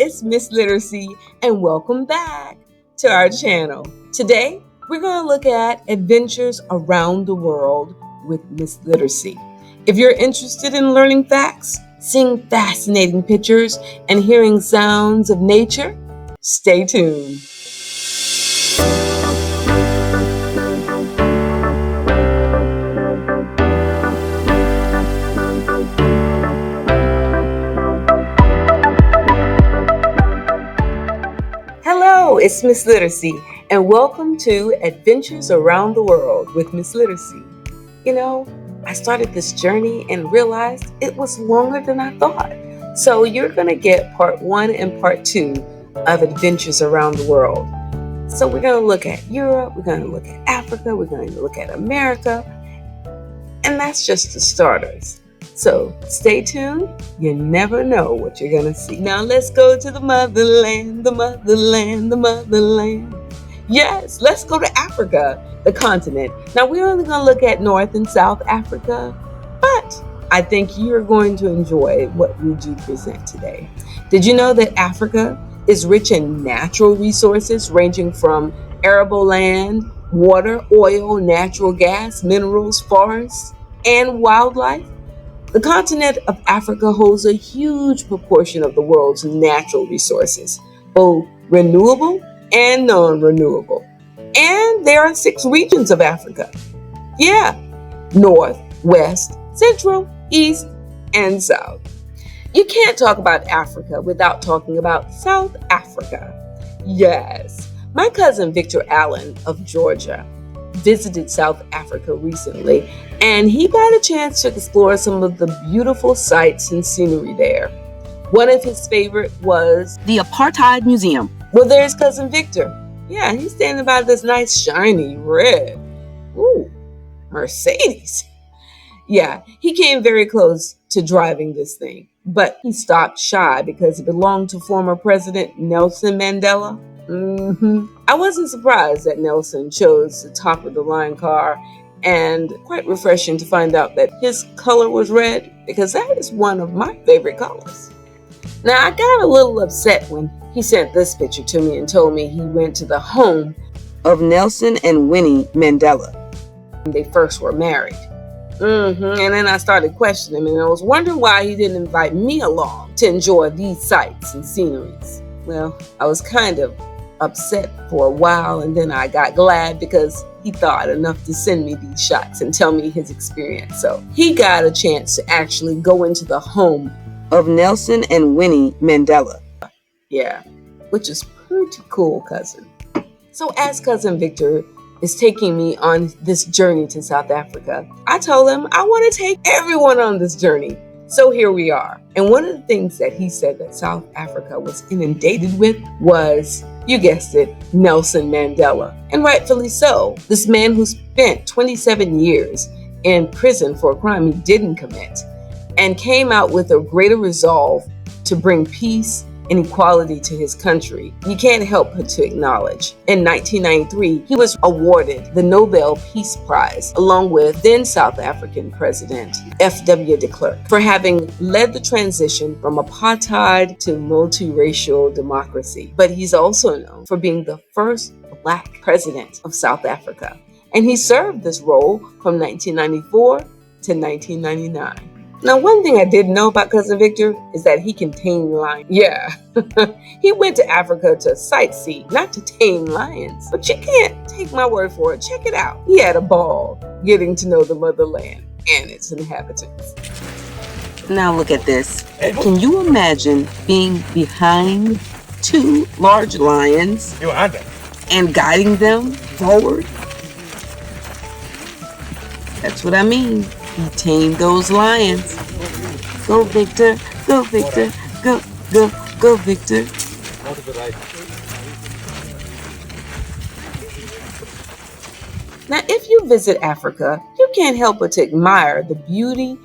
it's Miss Literacy, and welcome back to our channel. Today, we're going to look at adventures around the world with Miss Literacy. If you're interested in learning facts, seeing fascinating pictures, and hearing sounds of nature, stay tuned. Hello, it's Miss Literacy, and welcome to Adventures Around the World with Miss Literacy. You know, I started this journey and realized it was longer than I thought. So you're going to get part 1 and part 2 of Adventures Around the World. So we're going to look at Europe, we're going to look at Africa, we're going to look at America, and that's just the starters. So stay tuned. You never know what you're going to see. Now let's go to the motherland, the motherland, the motherland. Yes, let's go to Africa, the continent. Now we're only going to look at North and South Africa, but I think you're going to enjoy what we do present today. Did you know that Africa is rich in natural resources ranging from arable land, water, oil, natural gas, minerals, forests, and wildlife? The continent of Africa holds a huge proportion of the world's natural resources, both renewable and non-renewable. And there are 6 regions of Africa. Yeah, North, West, Central, East, and South. You can't talk about Africa without talking about South Africa. Yes, my cousin Victor Allen of Georgia visited South Africa recently, and he got a chance to explore some of the beautiful sights and scenery there. One of his favorite was the Apartheid Museum. Well, there's cousin Victor. Yeah, he's standing by this nice shiny red, Mercedes. Yeah, he came very close to driving this thing, but he stopped shy because it belonged to former President Nelson Mandela. I wasn't surprised that Nelson chose the top-of-the-line car, and quite refreshing to find out that his color was red, because that is one of my favorite colors. Now, I got a little upset when he sent this picture to me and told me he went to the home of Nelson and Winnie Mandela when they first were married. And then I started questioning him, and I was wondering why he didn't invite me along to enjoy these sights and sceneries. Well, I was kind of upset for a while, and then I got glad because he thought enough to send me these shots and tell me his experience. So he got a chance to actually go into the home of Nelson and Winnie Mandela. Yeah, which is pretty cool, cousin. So as cousin Victor is taking me on this journey to South Africa, I told him I want to take everyone on this journey. So here we are. And one of the things that he said that South Africa was inundated with was, you guessed it, Nelson Mandela. And rightfully so. This man who spent 27 years in prison for a crime he didn't commit and came out with a greater resolve to bring peace and equality to his country. You can't help but to acknowledge. In 1993, he was awarded the Nobel Peace Prize along with then South African President F.W. de Klerk for having led the transition from apartheid to multiracial democracy. But he's also known for being the first Black president of South Africa. And he served this role from 1994 to 1999. Now, one thing I didn't know about cousin Victor is that he can tame lions. Yeah, he went to Africa to sightsee, not to tame lions. But you can't take my word for it. Check it out. He had a ball getting to know the motherland and its inhabitants. Now look at this. Can you imagine being behind 2 large lions and guiding them forward? That's what I mean. He tamed those lions. Go, Victor. Go, Victor. Go, go, go, Victor. Now, if you visit Africa, you can't help but to admire the beauty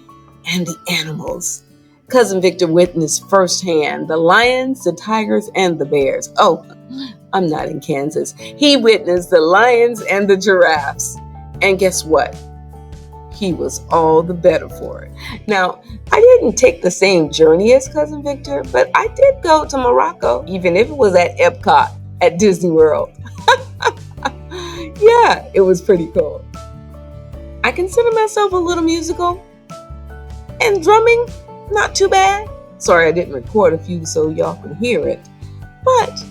and the animals. Cousin Victor witnessed firsthand the lions, the tigers, and the bears. Oh, I'm not in Kansas. He witnessed the lions and the giraffes. And guess what? he was all the better for it. Now, I didn't take the same journey as Cousin Victor, but I did go to Morocco, even if it was at Epcot at Disney World. Yeah, it was pretty cool. I consider myself a little musical, and drumming, not too bad. Sorry I didn't record a few so y'all can hear it. But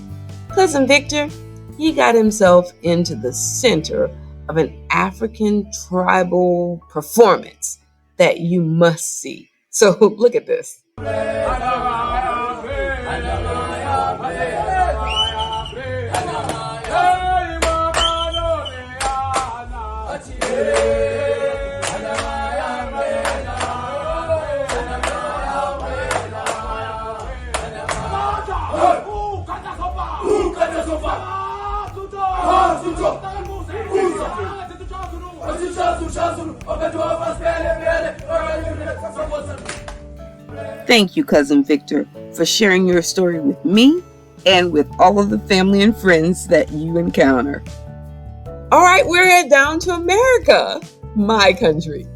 Cousin Victor, he got himself into the center of an African tribal performance that you must see. So look at this. Thank you, Cousin Victor, for sharing your story with me and with all of the family and friends that you encounter. All right, we're headed down to America, my country.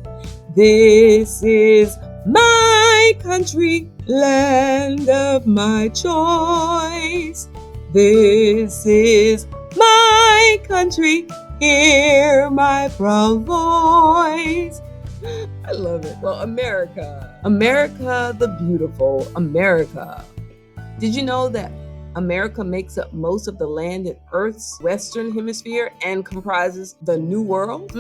This is my country, land of my choice. This is my country, hear my proud voice. I love it. Well, America. America the beautiful, America. Did you know that America makes up most of the land in Earth's western hemisphere and comprises the New World?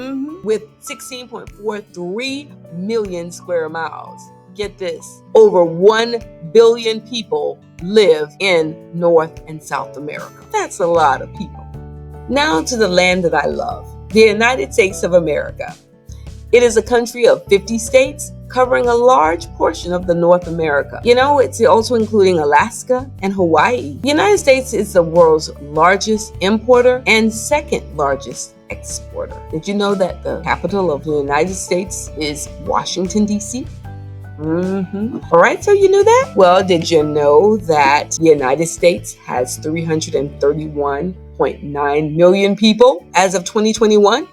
With 16.43 million square miles. Get this, over 1 billion people live in North and South America. That's a lot of people. Now to the land that I love, the United States of America. It is a country of 50 states covering a large portion of the North America. You know, it's also including Alaska and Hawaii. The United States is the world's largest importer and second largest exporter. Did you know that the capital of the United States is Washington, D.C.? All right, so you knew that? Well, did you know that the United States has 331.9 million people as of 2021?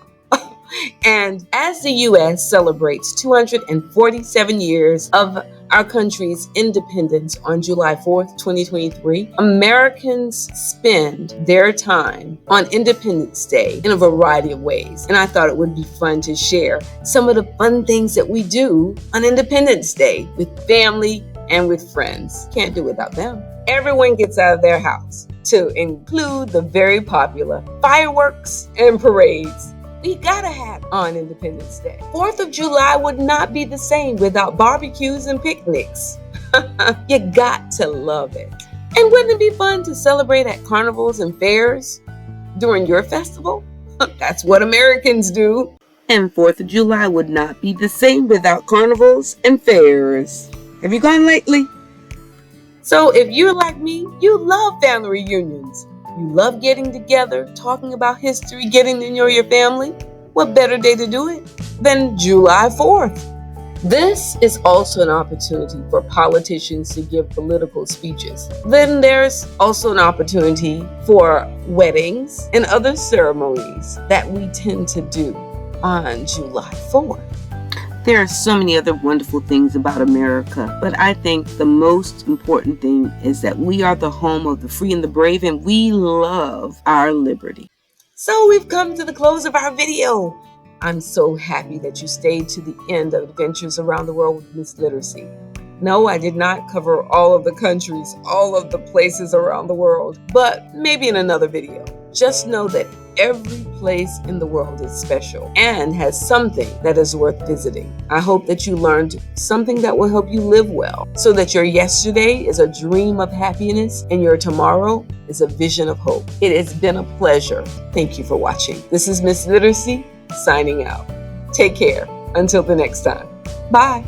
And as the U.S. celebrates 247 years of our country's independence on July 4th, 2023, Americans spend their time on Independence Day in a variety of ways. And I thought it would be fun to share some of the fun things that we do on Independence Day with family and with friends. Can't do without them. Everyone gets out of their house, to include the very popular fireworks and parades we gotta have on Independence Day. 4th of July would not be the same without barbecues and picnics. You got to love it. And wouldn't it be fun to celebrate at carnivals and fairs during your festival? That's what Americans do. And 4th of July would not be the same without carnivals and fairs. Have you gone lately? So if you're like me, you love family reunions. You love getting together, talking about history, getting to know your family. What better day to do it than July 4th? This is also an opportunity for politicians to give political speeches. Then there's also an opportunity for weddings and other ceremonies that we tend to do on July 4th. There are so many other wonderful things about America, but I think the most important thing is that we are the home of the free and the brave, and we love our liberty. So we've come to the close of our video. I'm so happy that you stayed to the end of Adventures Around the World with Miss Literacy. No, I did not cover all of the countries, all of the places around the world, but maybe in another video. Just know that every place in the world is special and has something that is worth visiting. I hope that you learned something that will help you live well, so that your yesterday is a dream of happiness and your tomorrow is a vision of hope. It has been a pleasure. Thank you for watching. This is Miss Literacy signing out. Take care. Until the next time. Bye.